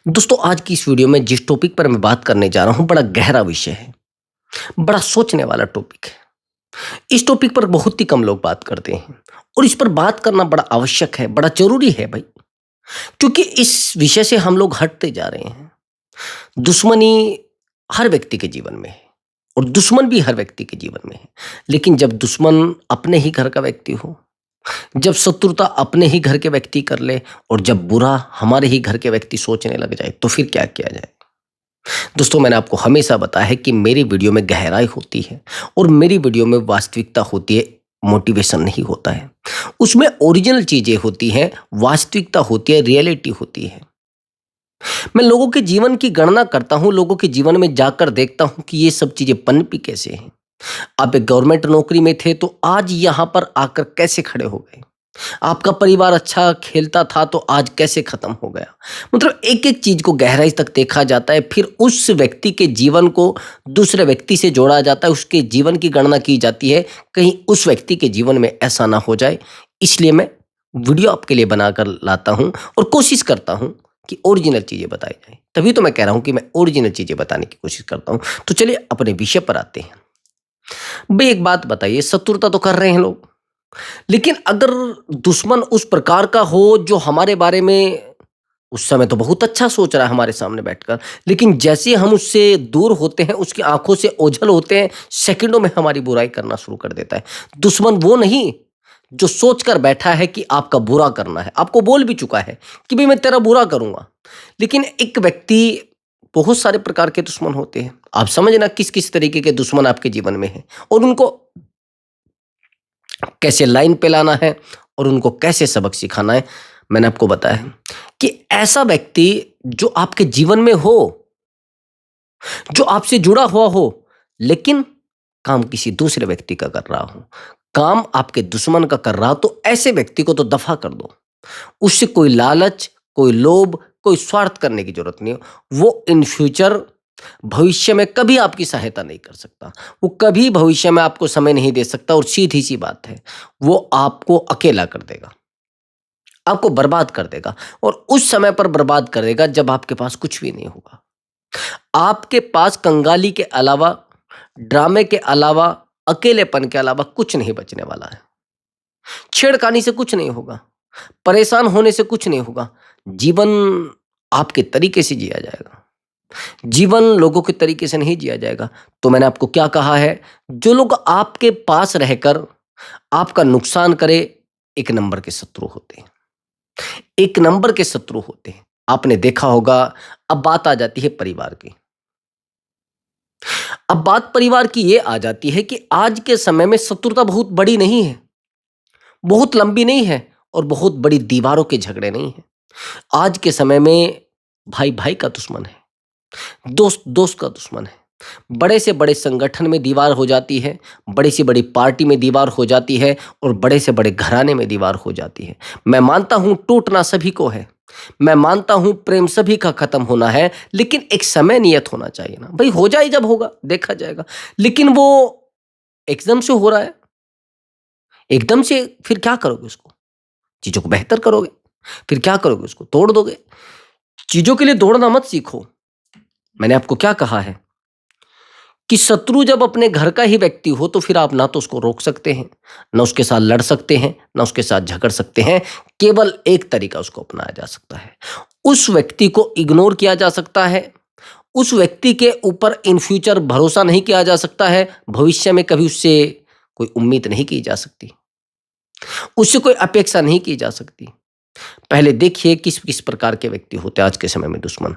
दोस्तों आज की इस वीडियो में जिस टॉपिक पर मैं बात करने जा रहा हूं बड़ा गहरा विषय है। बड़ा सोचने वाला टॉपिक है। इस टॉपिक पर बहुत ही कम लोग बात करते हैं और इस पर बात करना बड़ा आवश्यक है, बड़ा जरूरी है भाई। क्योंकि इस विषय से हम लोग हटते जा रहे हैं। दुश्मनी हर व्यक्ति के जीवन में है और दुश्मन भी हर व्यक्ति के जीवन में है। लेकिन जब दुश्मन अपने ही घर का व्यक्ति हो, जब शत्रुता अपने ही घर के व्यक्ति कर ले और जब बुरा हमारे ही घर के व्यक्ति सोचने लग जाए तो फिर क्या किया जाए। दोस्तों मैंने आपको हमेशा बताया है कि मेरी वीडियो में गहराई होती है और मेरी वीडियो में वास्तविकता होती है, मोटिवेशन नहीं होता है। उसमें ओरिजिनल चीजें होती हैं, वास्तविकता होती है, रियलिटी होती है। मैं लोगों के जीवन की गणना करता हूं, लोगों के जीवन में जाकर देखता हूं कि ये सब चीजें पनपी कैसे हैं। आप एक गवर्नमेंट नौकरी में थे तो आज यहां पर आकर कैसे खड़े हो गए। आपका परिवार अच्छा खेलता था तो आज कैसे खत्म हो गया। मतलब एक एक चीज को गहराई तक देखा जाता है, फिर उस व्यक्ति के जीवन को दूसरे व्यक्ति से जोड़ा जाता है, उसके जीवन की गणना की जाती है, कहीं उस व्यक्ति के जीवन में ऐसा ना हो जाए। इसलिए मैं वीडियो आपके लिए बनाकर लाता हूं और कोशिश करता हूं कि ओरिजिनल चीजें बताई जाए। तभी तो मैं कह रहा हूं कि मैं ओरिजिनल चीजें बताने की कोशिश करता हूं। तो चलिए अपने विषय पर आते हैं। भाई एक बात बताइए, शत्रुता तो कर रहे हैं लोग, लेकिन अगर दुश्मन उस प्रकार का हो जो हमारे बारे में उस समय तो बहुत अच्छा सोच रहा है हमारे सामने बैठकर, लेकिन जैसे ही हम उससे दूर होते हैं, उसकी आंखों से ओझल होते हैं, सेकंडों में हमारी बुराई करना शुरू कर देता है। दुश्मन वो नहीं जो सोचकर बैठा है कि आपका बुरा करना है, आपको बोल भी चुका है कि भाई मैं तेरा बुरा करूंगा। लेकिन एक व्यक्ति, बहुत सारे प्रकार के दुश्मन होते हैं, आप समझना किस किस तरीके के दुश्मन आपके जीवन में हैं और उनको कैसे लाइन पे लाना है और उनको कैसे सबक सिखाना है। मैंने आपको बताया है कि ऐसा व्यक्ति जो आपके जीवन में हो, जो आपसे जुड़ा हुआ हो, लेकिन काम किसी दूसरे व्यक्ति का कर रहा हो, काम आपके दुश्मन का कर रहा हो, तो ऐसे व्यक्ति को तो दफा कर दो। उससे कोई लालच, कोई लोभ, कोई स्वार्थ करने की जरूरत नहीं हो। वो इन फ्यूचर, भविष्य में कभी आपकी सहायता नहीं कर सकता। वो कभी भविष्य में आपको समय नहीं दे सकता और सीधी सी बात है, वो आपको अकेला कर देगा, आपको बर्बाद कर देगा और उस समय पर बर्बाद कर देगा जब आपके पास कुछ भी नहीं होगा। आपके पास कंगाली के अलावा, ड्रामे के अलावा, अकेलेपन के अलावा कुछ नहीं बचने वाला है। छेड़खानी से कुछ नहीं होगा, परेशान होने से कुछ नहीं होगा। जीवन आपके तरीके से जिया जाएगा, जीवन लोगों के तरीके से नहीं जिया जाएगा। तो मैंने आपको क्या कहा है, जो लोग आपके पास रहकर आपका नुकसान करे, एक नंबर के शत्रु होते हैं, एक नंबर के शत्रु होते हैं। आपने देखा होगा। अब बात आ जाती है परिवार की। अब बात परिवार की ये आ जाती है कि आज के समय में शत्रुता बहुत बड़ी नहीं है, बहुत लंबी नहीं है और बहुत बड़ी दीवारों के झगड़े नहीं है। आज के समय में भाई भाई का दुश्मन है, दोस्त दोस्त का दुश्मन है। बड़े से बड़े संगठन में दीवार हो जाती है, बड़ी से बड़ी पार्टी में दीवार हो जाती है और बड़े से बड़े घराने में दीवार हो जाती है। मैं मानता हूं टूटना सभी को है, मैं मानता हूं प्रेम सभी का खत्म होना है, लेकिन एक समय नियत होना चाहिए ना भाई। हो जाए जब होगा देखा जाएगा, लेकिन वो एकदम से हो रहा है, एकदम से फिर क्या करोगे उसको, चीजों को बेहतर करोगे, फिर क्या करोगे उसको तोड़ दोगे। चीजों के लिए दौड़ना मत सीखो। मैंने आपको क्या कहा है कि शत्रु जब अपने घर का ही व्यक्ति हो तो फिर आप ना तो उसको रोक सकते हैं, ना उसके साथ लड़ सकते हैं, ना उसके साथ झगड़ सकते हैं। केवल एक तरीका उसको अपनाया जा सकता है, उस व्यक्ति को इग्नोर किया जा सकता है, उस व्यक्ति के ऊपर इन फ्यूचर भरोसा नहीं किया जा सकता है, भविष्य में कभी उससे कोई उम्मीद नहीं की जा सकती, उससे कोई अपेक्षा नहीं की जा सकती। पहले देखिए किस किस प्रकार के व्यक्ति होते हैं आज के समय में दुश्मन।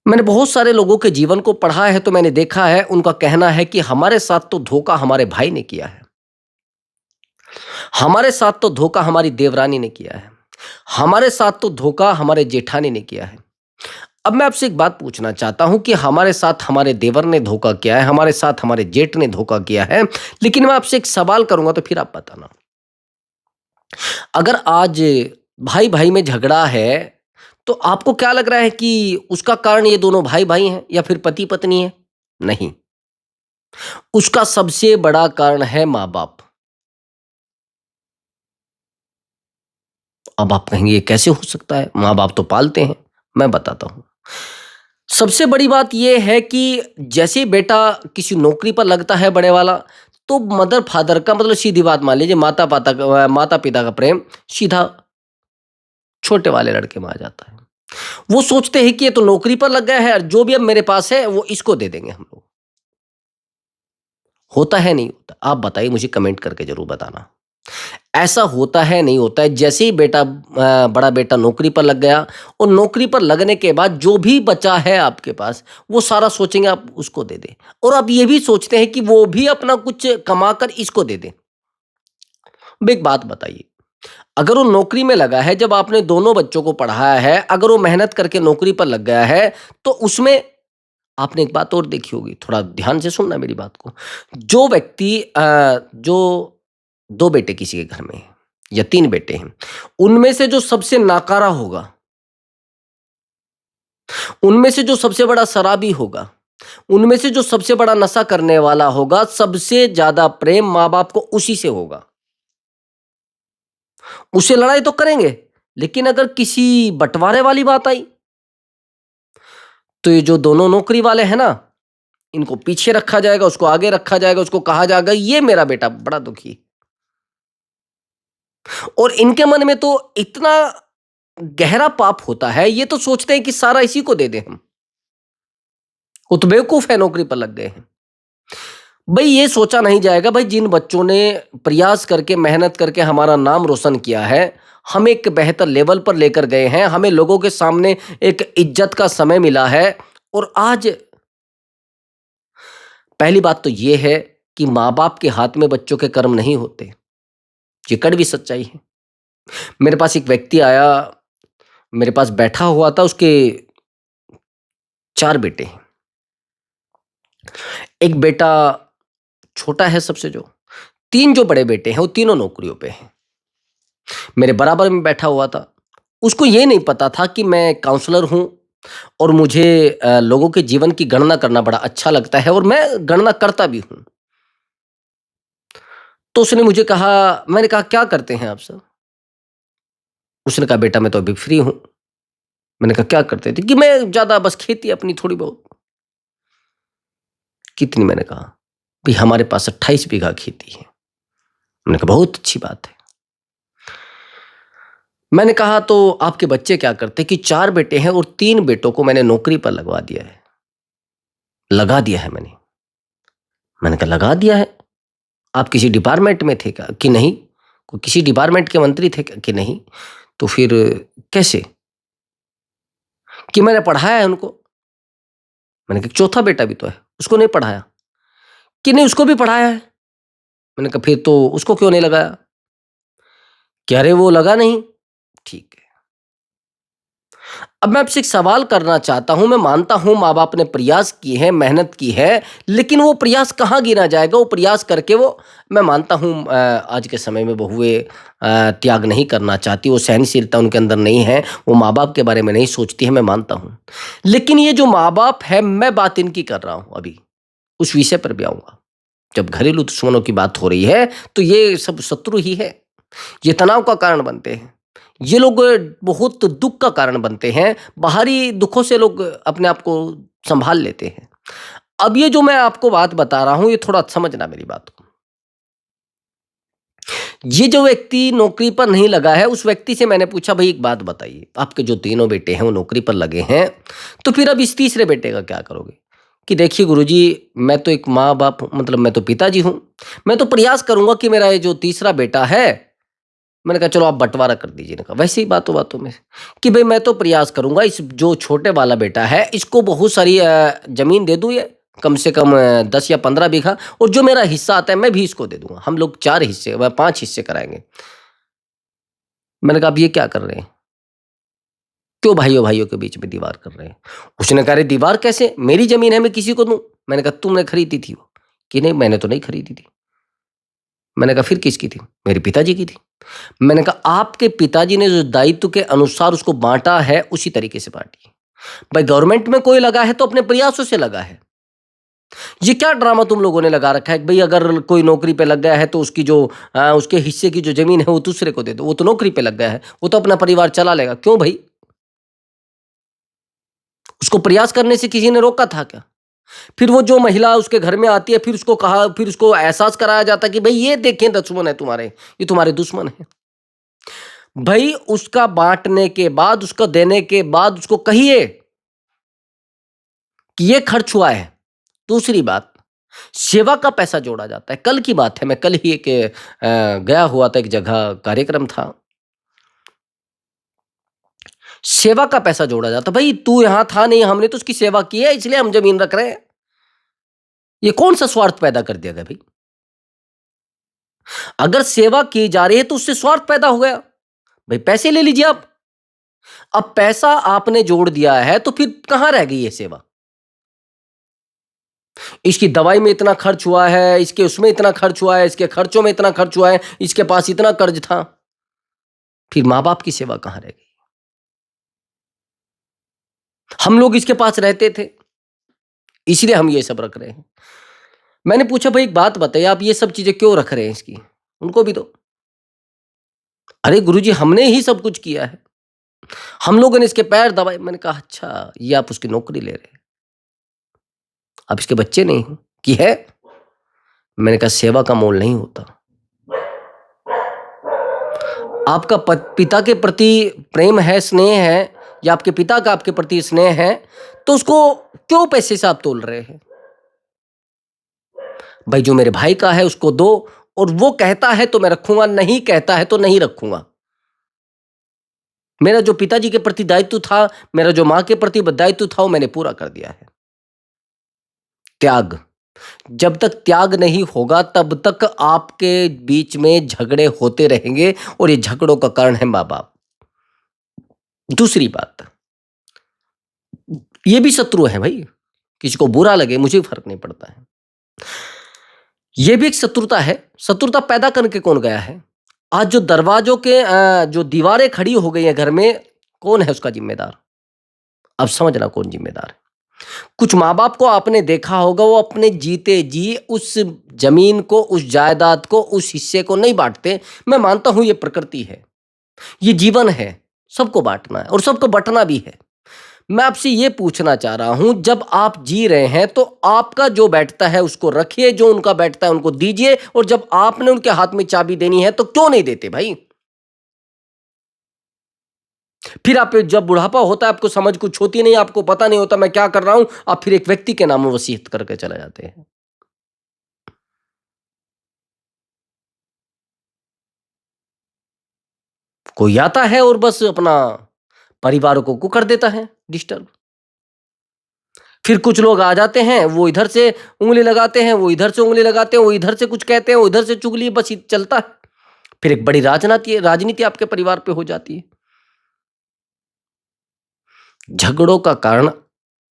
मैंने बहुत सारे लोगों के जीवन को पढ़ा है तो मैंने देखा है, उनका कहना है कि हमारे साथ तो धोखा हमारे भाई ने किया है, हमारे साथ तो धोखा हमारी देवरानी ने किया है, हमारे साथ तो धोखा हमारे जेठानी ने किया है। अब मैं आपसे एक बात पूछना चाहता हूं कि हमारे साथ हमारे देवर ने धोखा किया है, हमारे साथ हमारे जेठ ने धोखा किया है, लेकिन मैं आपसे एक सवाल करूंगा तो फिर आप बताना। अगर आज भाई भाई में झगड़ा है तो आपको क्या लग रहा है कि उसका कारण ये दोनों भाई भाई हैं या फिर पति पत्नी है? नहीं, उसका सबसे बड़ा कारण है माँ बाप। अब आप कहेंगे ये कैसे हो सकता है, माँ बाप तो पालते हैं। मैं बताता हूँ। सबसे बड़ी बात ये है कि जैसे ही बेटा किसी नौकरी पर लगता है बड़े वाला, तो मदर फादर का मतलब सीधी बात मान लीजिए माता पिता का प्रेम सीधा छोटे वाले लड़के में आ जाता है। वो सोचते हैं कि ये तो नौकरी पर लग गया है और जो भी अब मेरे पास है वो इसको दे देंगे हम लोग। होता है नहीं होता? आप बताइए, मुझे कमेंट करके ज़रूर बताना। ऐसा होता है नहीं होता है? जैसे ही बड़ा बेटा नौकरी पर लग गया और नौकरी पर लगने के बाद जो भी बचा है आपके पास, वो सारा सोचेंगे आप उसको दे दें, और आप ये भी सोचते हैं कि वो भी अपना कुछ कमा कर इसको दे दें। अब एक बात बताइए, अगर वो नौकरी में लगा है, जब आपने दोनों बच्चों को पढ़ाया है, अगर वो मेहनत करके नौकरी पर लग गया है, तो उसमें आपने एक बात और देखी होगी, थोड़ा ध्यान से सुनना मेरी बात को। जो व्यक्ति जो 2 बेटे किसी के घर में हैं या 3 बेटे हैं, उनमें से जो सबसे नाकारा होगा, उनमें से जो सबसे बड़ा शराबी होगा, उनमें से जो सबसे बड़ा नशा करने वाला होगा, सबसे ज़्यादा प्रेम माँ-बाप को उसी से होगा। उससे लड़ाई तो करेंगे, लेकिन अगर किसी बँटवारे वाली बात आई, तो ये जो दोनों नौकरी वाले हैं ना, इनको पीछे रखा जाएगा, उसको आगे रखा जाएगा, उसको कहा जाएगा ये मेरा बेटा बड़ा दुखी, और इनके मन में तो इतना गहरा पाप होता है, ये तो सोचते हैं कि सारा इसी को दे दें हम। वो तो बेवकूफ़ है, नौकरी पर लग गए हैं। भई ये सोचा नहीं जाएगा, भाई जिन बच्चों ने प्रयास करके, मेहनत करके हमारा नाम रोशन किया है, हमें एक बेहतर लेवल पर लेकर गए हैं, हमें लोगों के सामने एक इज़्ज़त का समय मिला है, और आज पहली बात तो ये है कि माँ-बाप के हाथ में बच्चों के कर्म नहीं होते। ये कड़वी सच्चाई है। मेरे पास एक व्यक्ति आया, मेरे पास बैठा हुआ था, उसके 4 बेटे हैं। एक बेटा छोटा है सबसे जो, 3 जो बड़े बेटे हैं, वो तीनों नौकरियों पे हैं। मेरे बराबर में बैठा हुआ था। उसको ये नहीं पता था कि मैं काउंसलर हूँ, और मुझे लोगों के जीवन की गणना करना बड़ा अच्छा लगता है, और मैं गणना करता भी हूँ। तो उसने मुझे कहा, मैंने कहा क्या करते हैं आप सर? उसने कहा बेटा मैं तो अभी फ्री हूँ। मैंने कहा क्या करते थे? कि मैं ज़्यादा बस खेती अपनी थोड़ी बहुत। कितनी? मैंने कहा भाई हमारे पास 28 बीघा खेती है। मैंने कहा बहुत अच्छी बात है। मैंने कहा तो आपके बच्चे क्या करते? कि 4 बेटे हैं और 3 बेटों को मैंने नौकरी पर लगवा दिया है। लगा दिया है मैंने। मैंने कहा लगा दिया है? आप किसी डिपार्टमेंट में थे क्या? कि नहीं। कोई किसी डिपार्टमेंट के मंत्री थे क्या? कि नहीं। तो फिर कैसे? कि मैंने पढ़ाया है उनको। मैंने कहा चौथा बेटा भी तो है, उसको नहीं पढ़ाया? कि नहीं उसको भी पढ़ाया है। मैंने कहा फिर तो उसको क्यों नहीं लगाया? कि अरे वो लगा नहीं। ठीक है। अब मैं आपसे एक सवाल करना चाहता हूँ, मैं मानता हूँ माँ-बाप ने प्रयास किए हैं, मेहनत की है, लेकिन वो प्रयास कहाँ गिना जाएगा? वो प्रयास करके वो, मैं मानता हूँ आज के समय में बहुएँ त्याग नहीं करना चाहती, वो सहनशीलता उनके अंदर नहीं है, वो माँ-बाप के बारे में नहीं सोचती है, मैं मानता हूँ। लेकिन ये जो माँ-बाप है, मैं बात इनकी कर रहा हूँ अभी, उस विषय पर भी आऊँगा। जब घरेलू दुश्मनों की बात हो रही है, तो ये सब शत्रु ही है। ये तनाव का कारण बनते हैं। ये लोग बहुत दुःख का कारण बनते हैं। बाहरी दुःखों से लोग अपने आप को सँभाल लेते हैं। अब ये जो मैं आपको बात बता रहा हूँ, ये थोड़ा समझना मेरी बात को। ये जो व्यक्ति नौकरी पर नहीं लगा है, उस व्यक्ति से मैंने पूछा, भई एक बात बताइए, आपके जो तीनों बेटे हैं, वो नौकरी पर लगे हैं, तो फिर अब इस तीसरे बेटे का क्या करोगे? कि देखिए गुरुजी, मैं तो एक माँ-बाप मतलब मैं तो पिताजी हूँ। मैं तो प्रयास करूँगा कि मेरा ये जो तीसरा बेटा है, मैंने कहा चलो आप बँटवारा कर दीजिए। मैंने कहा वैसे ही बातों-बातों में कि भई मैं तो प्रयास करूँगा, इस जो छोटे वाला बेटा है इसको बहुत सारी ज़मीन दे दूँ, ये कम से कम 10 या 15 बीघा, और जो मेरा हिस्सा आता है मैं भी इसको दे दूँगा। हम लोग 4 हिस्से व 5 हिस्से कराएँगे। मैंने कहा आप ये क्या कर रहे हैं? क्यों भाइयों-भाइयों के बीच में दीवार कर रहे हैं? उसने कहा अरे दीवार कैसे? मेरी ज़मीन है, मैं किसी को दूँ? मैंने कहा तुमने खरीदी थी वो? कि नहीं मैंने तो नहीं खरीदी थी। मैंने कहा फिर किसकी थी? मेरे पिताजी की थी। मैंने कहा आपके पिताजी ने जो दायित्व के अनुसार उसको बाँटा है, उसी तरीके से बाँटिए। भाई गवर्नमेंट में कोई लगा है तो अपने प्रयासों से लगा है। ये क्या ड्रामा तुम लोगों ने लगा रखा है कि भई अगर कोई नौकरी पे लग गया है तो उसकी जो उसके हिस्से की जो ज़मीन है वो दूसरे को दे दो। वो तो नौकरी पे लग गया है, वो तो अपना परिवार चला लेगा। क्यों भई? उसको प्रयास करने से किसी ने रोका था क्या? फिर वो जो महिला उसके घर में आती है, फिर उसको एहसास कराया जाता है कि भाई ये देखें दुश्मन है तुम्हारे, ये तुम्हारे दुश्मन है। भाई उसका बांटने के बाद, उसको देने के बाद उसको कहिए कि ये खर्च हुआ है। दूसरी बात, सेवा का पैसा जोड़ा जाता है। कल की बात है, मैं कल ही गया हुआ था, एक जगह कार्यक्रम था। सेवा का पैसा जोड़ा जाता, भाई तू यहां था नहीं, हमने तो उसकी सेवा की है इसलिए हम जमीन रख रहे हैं। ये कौन सा स्वार्थ पैदा कर दिया गया भाई? अगर सेवा की जा रही है तो उससे स्वार्थ पैदा हो गया। भाई पैसे ले लीजिए आप। अब पैसा आपने जोड़ दिया है तो फिर कहां रह गई ये सेवा? इसकी दवाई में इतना खर्च हुआ है, इसके उसमें इतना खर्च हुआ है, इसके खर्चों में इतना खर्च हुआ है, इसके पास इतना कर्ज था। फिर मां बाप की सेवा कहां रह गई? हम लोग इसके पास रहते थे इसलिए हम ये सब रख रहे हैं। मैंने पूछा, भाई एक बात बताइए, आप ये सब चीजें क्यों रख रहे हैं इसकी? उनको भी दो। अरे गुरुजी, हमने ही सब कुछ किया है, हम लोगों ने इसके पैर दबाए। मैंने कहा अच्छा, ये आप उसकी नौकरी ले रहे हैं, आप इसके बच्चे नहीं हो कि है? मैंने कहा सेवा का मोल नहीं होता। आपका पिता के प्रति प्रेम है, स्नेह है, या आपके पिता का आपके प्रति स्नेह है, तो उसको क्यों पैसे से आप तोल रहे हैं? भाई जो मेरे भाई का है उसको दो, और वो कहता है तो मैं रखूंगा, नहीं कहता है तो नहीं रखूंगा। मेरा जो पिताजी के प्रति दायित्व था, मेरा जो मां के प्रति दायित्व था, वो मैंने पूरा कर दिया है। त्याग, जब तक त्याग नहीं होगा तब तक आपके बीच में झगड़े होते रहेंगे, और ये झगड़ों का कारण है मां बाप। दूसरी बात, ये भी शत्रु है भाई, किसी को बुरा लगे मुझे फर्क नहीं पड़ता है, ये भी एक शत्रुता है। शत्रुता पैदा करके कौन गया है? आज जो दरवाजों के जो दीवारें खड़ी हो गई हैं घर में, कौन है उसका जिम्मेदार? अब समझना कौन जिम्मेदार है। कुछ माँ बाप को आपने देखा होगा, वो अपने जीते जी उस जमीन को, उस जायदाद को, उस हिस्से को नहीं बांटते। मैं मानता हूं ये प्रकृति है, ये जीवन है, सबको बांटना है और सबको बंटना भी है। मैं आपसे ये पूछना चाह रहा हूं, जब आप जी रहे हैं तो आपका जो बैठता है उसको रखिए, जो उनका बैठता है उनको दीजिए, और जब आपने उनके हाथ में चाबी देनी है तो क्यों नहीं देते भाई? फिर आप जब बुढ़ापा होता है, आपको समझ कुछ होती नहीं, आपको पता नहीं होता मैं क्या कर रहा हूं, आप फिर एक व्यक्ति के नाम वसीयत करके चले जाते हैं। कोई आता है और बस अपना परिवार को कर देता है डिस्टर्ब। फिर कुछ लोग आ जाते हैं, वो इधर से उंगली लगाते हैं, वो इधर से उंगली लगाते हैं, वो इधर से कुछ कहते हैं, वो इधर से चुगली, बस चलता है। फिर एक बड़ी राजनीति आपके परिवार पे हो जाती है। झगड़ों का कारण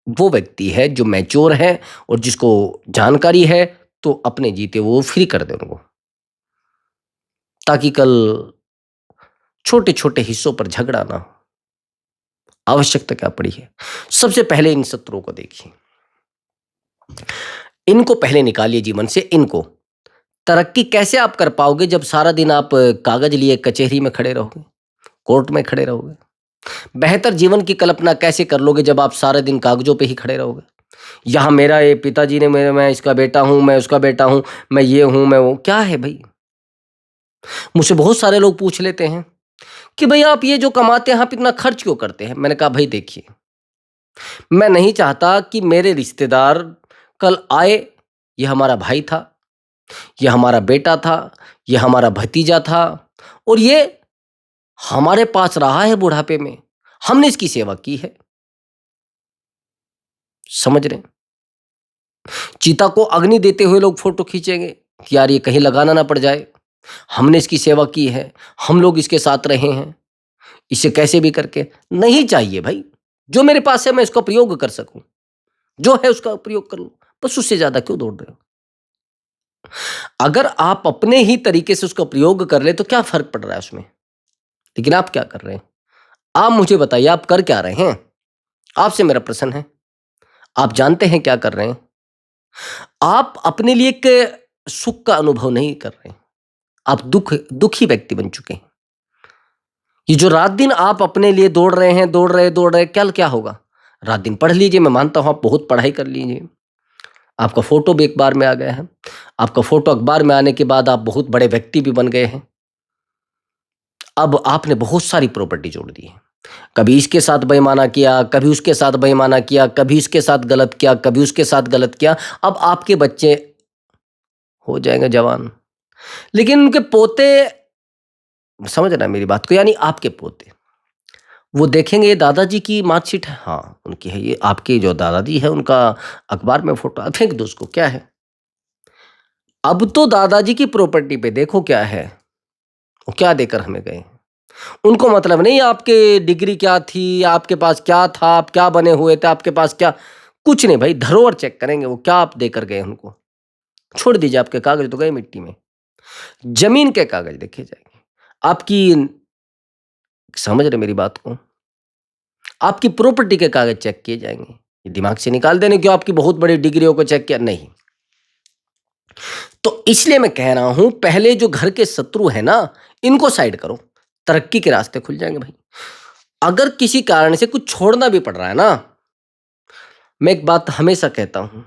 वो व्यक्ति है जो मैच्योर है और जिसको जानकारी है, तो अपने जीते वो फ्री कर दे उनको, ताकि कल छोटे छोटे हिस्सों पर झगड़ा ना हो। आवश्यकता क्या पड़ी है? सबसे पहले इन शत्रुओं को देखिए, इनको पहले निकालिए जीवन से। इनको तरक्की कैसे आप कर पाओगे जब सारा दिन आप कागज लिए कचहरी में खड़े रहोगे, कोर्ट में खड़े रहोगे? बेहतर जीवन की कल्पना कैसे कर लोगे जब आप सारे दिन कागजों पे ही खड़े रहोगे? यहाँ मेरा ये पिताजी ने, मेरे, मैं इसका बेटा हूं, मैं उसका बेटा हूं, मैं ये हूं, मैं वो, क्या है भाई? मुझसे बहुत सारे लोग पूछ लेते हैं कि भाई आप ये जो कमाते हैं आप इतना खर्च क्यों करते हैं? मैंने कहा भाई देखिए, मैं नहीं चाहता कि मेरे रिश्तेदार कल आए, ये हमारा भाई था, ये हमारा बेटा था, ये हमारा भतीजा था, और ये हमारे पास रहा है बुढ़ापे में, हमने इसकी सेवा की है। समझ रहे हैं? चीता को अग्नि देते हुए लोग फोटो खींचेंगे कि यार ये कहीं लगाना ना पड़ जाए, हमने इसकी सेवा की है, हम लोग इसके साथ रहे हैं, इसे कैसे भी करके। नहीं चाहिए भाई, जो मेरे पास है मैं इसका प्रयोग कर सकूं, जो है उसका प्रयोग कर लो, बस उससे ज्यादा क्यों दौड़ रहे हो? अगर आप अपने ही तरीके से उसका प्रयोग कर ले तो क्या फर्क पड़ रहा है उसमें? लेकिन आप क्या कर रहे हैं? आप मुझे बताइए, आप कर क्या रहे हैं? आपसे मेरा प्रश्न है, आप जानते हैं क्या कर रहे हैं? आप अपने लिए एक सुख का अनुभव नहीं कर रहे हैं, आप दुखी व्यक्ति बन चुके हैं। ये जो रात दिन आप अपने लिए दौड़ रहे हैं, दौड़ रहे, क्या क्या होगा? रात दिन पढ़ लीजिए, मैं मानता हूं आप बहुत पढ़ाई कर लीजिए, आपका फोटो भी अखबार में आ गया है, आपका फोटो अखबार में आने के बाद आप बहुत बड़े व्यक्ति भी बन गए हैं। अब आपने बहुत सारी प्रॉपर्टी जोड़ दी है, कभी इसके साथ बेईमाना किया, कभी उसके साथ बेईमाना किया, कभी इसके साथ गलत किया, कभी उसके साथ गलत किया। अब आपके बच्चे हो जाएंगे जवान, लेकिन उनके पोते, समझ रहे हैं मेरी बात को, यानी आपके पोते, वो देखेंगे ये दादाजी की मार्कशीट है, हाँ उनकी है, ये आपके जो दादाजी है उनका अखबार में फोटो, फेंक दो उसको, क्या है। अब तो दादाजी की प्रॉपर्टी पे देखो क्या है, वो क्या देकर हमें गए। उनको मतलब नहीं आपके डिग्री क्या थी, आपके पास क्या था, आप क्या बने हुए थे, आपके पास क्या, कुछ नहीं भाई, धरोहर चेक करेंगे वो क्या आप देकर गए उनको। छोड़ दीजिए, आपके कागज तो गए मिट्टी में, जमीन के कागज देखे जाएंगे आपकी, समझ रहे मेरी बात को, आपकी प्रॉपर्टी के कागज चेक किए जाएंगे। ये दिमाग से निकाल देने क्यों आपकी बहुत बड़ी डिग्रियों को चेक किया, नहीं। तो इसलिए मैं कह रहा हूं, पहले जो घर के शत्रु है ना, इनको साइड करो, तरक्की के रास्ते खुल जाएंगे भाई। अगर किसी कारण से कुछ छोड़ना भी पड़ रहा है ना, मैं एक बात हमेशा कहता हूं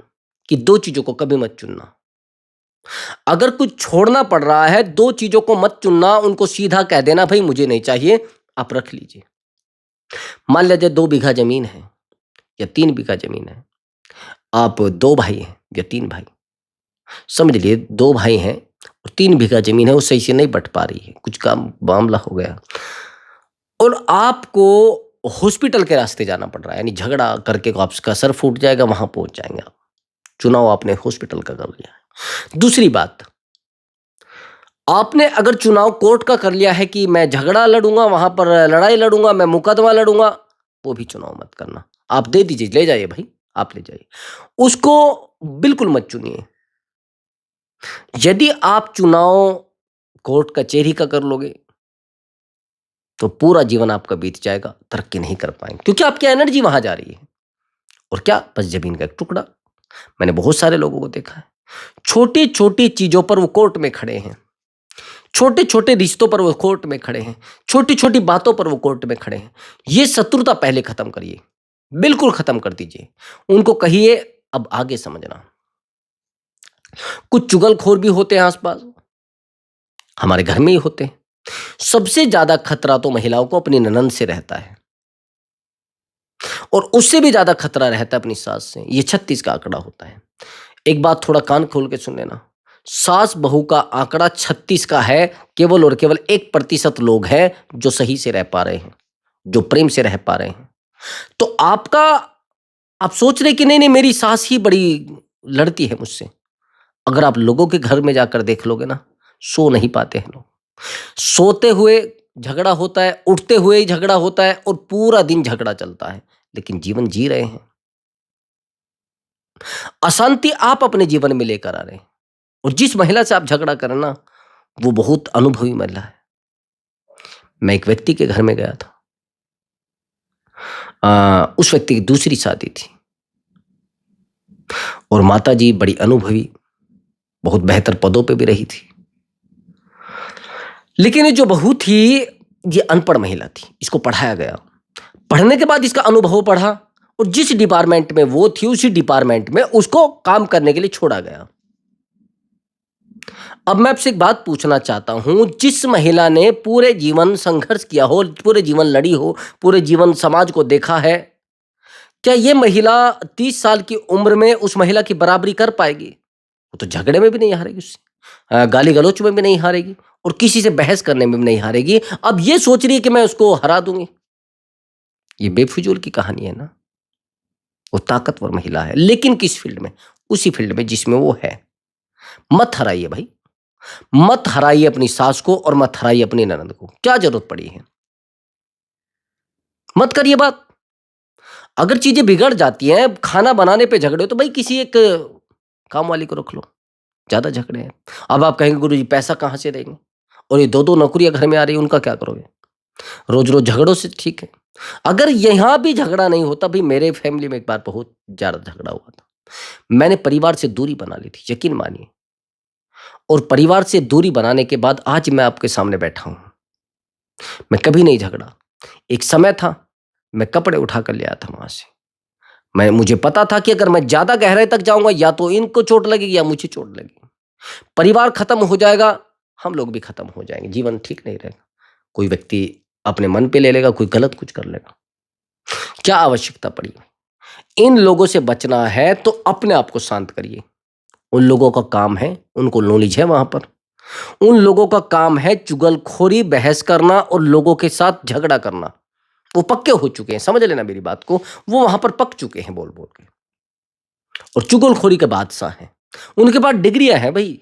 कि दो चीजों को कभी मत चुनना। अगर कुछ छोड़ना पड़ रहा है, दो चीजों को मत चुनना, उनको सीधा कह देना भाई मुझे नहीं चाहिए, आप रख लीजिए। मान लीजिए 2 बीघा जमीन है या 3 बीघा जमीन है, आप 2 भाई हैं या 3 भाई, समझ लिए 2 भाई हैं और 3 बीघा जमीन है, वो सही से नहीं बट पा रही है, कुछ काम मामला हो गया और आपको हॉस्पिटल के रास्ते जाना पड़ रहा है, यानी झगड़ा करके आपका सर फूट जाएगा, वहां पहुंच जाएंगे आप। चुनाव आपने हॉस्पिटल का कर लिया है। दूसरी बात, आपने अगर चुनाव कोर्ट का कर लिया है कि मैं झगड़ा लड़ूंगा, वहां पर लड़ाई लड़ूंगा, मैं मुकदमा लड़ूंगा, वो भी चुनाव मत करना। आप दे दीजिए, ले जाइए भाई, आप ले जाइए, उसको बिल्कुल मत चुनिए। यदि आप चुनाव कोर्ट कचहरी का कर लोगे तो पूरा जीवन आपका बीत जाएगा, तरक्की नहीं कर पाएंगे, क्योंकि आपकी एनर्जी वहां जा रही है। और क्या, बस जमीन का एक टुकड़ा। मैंने बहुत सारे लोगों को देखा है, छोटी छोटी चीजों पर वो कोर्ट में खड़े हैं, छोटे छोटे रिश्तों पर वो कोर्ट में खड़े हैं, छोटी छोटी बातों पर वो कोर्ट में खड़े हैं। ये शत्रुता पहले खत्म करिए, बिल्कुल खत्म कर दीजिए। उनको कहिए अब आगे समझना। कुछ चुगलखोर भी होते हैं आसपास, हमारे घर में ही होते हैं। सबसे ज्यादा खतरा तो महिलाओं को अपनी ननंद से रहता है, और उससे भी ज्यादा खतरा रहता है अपनी सास से। ये 36 का आंकड़ा होता है। एक बात थोड़ा कान खोल के सुन लेना, सास बहू का आंकड़ा 36 का है। केवल और केवल 1% लोग हैं जो सही से रह पा रहे हैं, जो प्रेम से रह पा रहे हैं। तो आपका, आप सोच रहे कि नहीं नहीं मेरी सास ही बड़ी लड़ती है मुझसे, अगर आप लोगों के घर में जाकर देख लोगे ना, सो नहीं पाते हैं लोग। सोते हुए झगड़ा होता है, उठते हुए ही झगड़ा होता है, और पूरा दिन झगड़ा चलता है, लेकिन जीवन जी रहे हैं। अशांति आप अपने जीवन में लेकर आ रहे हैं, और जिस महिला से आप झगड़ा करें ना, वो बहुत अनुभवी महिला है। मैं एक व्यक्ति के घर में गया था, उस व्यक्ति की दूसरी शादी थी, और माता जी बड़ी अनुभवी, बहुत बेहतर पदों पे भी रही थी। लेकिन ये जो बहू थी, ये अनपढ़ महिला थी, इसको पढ़ाया गया, पढ़ने के बाद इसका अनुभव बढ़ा, और जिस डिपार्टमेंट में वो थी उसी डिपार्टमेंट में उसको काम करने के लिए छोड़ा गया। अब मैं आपसे एक बात पूछना चाहता हूं, जिस महिला ने पूरे जीवन संघर्ष किया हो, पूरे जीवन लड़ी हो, पूरे जीवन समाज को देखा है, क्या ये महिला 30 साल की उम्र में उस महिला की बराबरी कर पाएगी? वो तो झगड़े में भी नहीं हारेगी, उससे गाली गलौच में भी नहीं हारेगी, और किसी से बहस करने में भी नहीं हारेगी। अब ये सोच रही है कि मैं उसको हरा दूंगी। ये बेफिजूल की कहानी है ना। वो ताकतवर महिला है, लेकिन किस फील्ड में? उसी फील्ड में जिसमें वो है। मत हराइए भाई, मत हराइए अपनी सास को, और मत हराइए अपनी ननद को। क्या जरूरत पड़ी है? मत करिए बात। अगर चीजें बिगड़ जाती हैं, खाना बनाने पे झगड़े हो, तो भाई किसी एक काम वाली को रख लो। ज्यादा झगड़े हैं, अब आप कहेंगे गुरुजी पैसा कहां से देंगे, और ये 2-2 नौकरियां घर में आ रही है, उनका क्या करोगे? रोज रोज झगड़ों से ठीक है। अगर यहां भी झगड़ा नहीं होता, भाई मेरे फैमिली में एक बार बहुत ज्यादा झगड़ा हुआ था, मैंने परिवार से दूरी बना ली थी, यकीन मानिए। और परिवार से दूरी बनाने के बाद आज मैं आपके सामने बैठा हूं। मैं कभी नहीं झगड़ा। एक समय था, मैं कपड़े उठा कर ले आया था वहां से, मुझे पता था कि अगर मैं ज्यादा गहराई तक जाऊंगा या तो इनको चोट लगेगी या मुझे चोट लगेगी, परिवार खत्म हो जाएगा, हम लोग भी खत्म हो जाएंगे, जीवन ठीक नहीं रहेगा। कोई व्यक्ति अपने मन पे ले लेगा, कोई गलत कुछ कर लेगा। क्या आवश्यकता पड़ी? इन लोगों से बचना है तो अपने आप को शांत करिए। उन लोगों का काम है, उनको नॉलेज है वहां पर, उन लोगों का काम है चुगलखोरी, बहस करना और लोगों के साथ झगड़ा करना। वो पक्के हो चुके हैं, समझ लेना मेरी बात को, वो वहां पर पक चुके हैं बोल बोल के, और चुगलखोरी के बादशाह हैं। उनके पास डिग्रियां हैं भाई।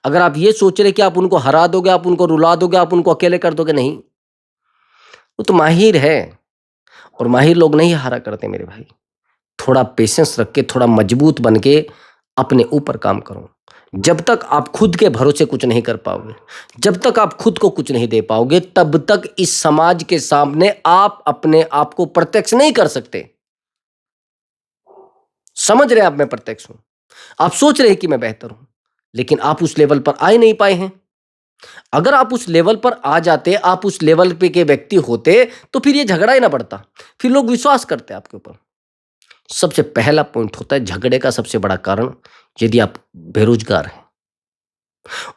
अगर आप ये सोच रहे कि आप उनको हरा दोगे, आप उनको रुला दोगे, आप उनको अकेले कर दोगे, नहीं, वो तो माहिर है, और माहिर लोग नहीं हारा करते मेरे भाई। थोड़ा पेशेंस रख के, थोड़ा मजबूत बन के अपने ऊपर काम करो। जब तक आप खुद के भरोसे कुछ नहीं कर पाओगे, जब तक आप खुद को कुछ नहीं दे पाओगे, तब तक इस समाज के सामने आप अपने आप को प्रत्यक्ष नहीं कर सकते। समझ रहे हैं आप, मैं प्रत्यक्ष हूं। आप सोच रहे हैं कि मैं बेहतर हूं, लेकिन आप उस लेवल पर आ ही नहीं पाए हैं। अगर आप उस लेवल पर आ जाते, आप उस लेवल पे के व्यक्ति होते, तो फिर ये झगड़ा ही ना बढ़ता, फिर लोग विश्वास करते आपके ऊपर। सबसे पहला पॉइंट होता है झगड़े का सबसे बड़ा कारण, यदि आप बेरोजगार हैं,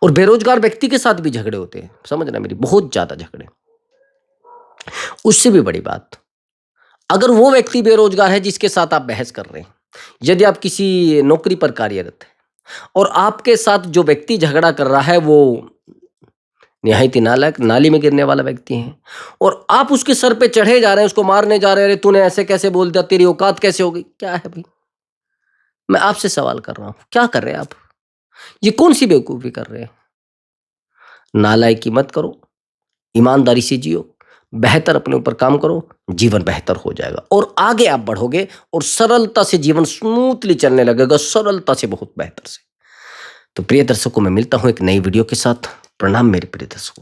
और बेरोजगार व्यक्ति के साथ भी झगड़े होते हैं, समझना मेरी, बहुत ज्यादा झगड़े। उससे भी बड़ी बात, अगर वो व्यक्ति बेरोजगार है जिसके साथ आप बहस कर रहे हैं, यदि आप किसी नौकरी पर कार्यरत हैं और आपके साथ जो व्यक्ति झगड़ा कर रहा है वो निहायती नालायक, नाली में गिरने वाला व्यक्ति है, और आप उसके सर पे चढ़े जा रहे हैं, उसको मारने जा रहे हैं, अरे तूने ऐसे कैसे बोल दिया, तेरी औकात कैसे हो गई, क्या है भाई? मैं आपसे सवाल कर रहा हूं, क्या कर रहे हैं आप? ये कौन सी बेवकूफी कर रहे हैं? नालायकी मत करो, ईमानदारी से जियो, बेहतर अपने ऊपर काम करो, जीवन बेहतर हो जाएगा और आगे आप बढ़ोगे, और सरलता से जीवन स्मूथली चलने लगेगा, सरलता से, बहुत बेहतर से। तो प्रिय दर्शकों, मैं मिलता हूं एक नई वीडियो के साथ। प्रणाम मेरे प्रिय दर्शकों।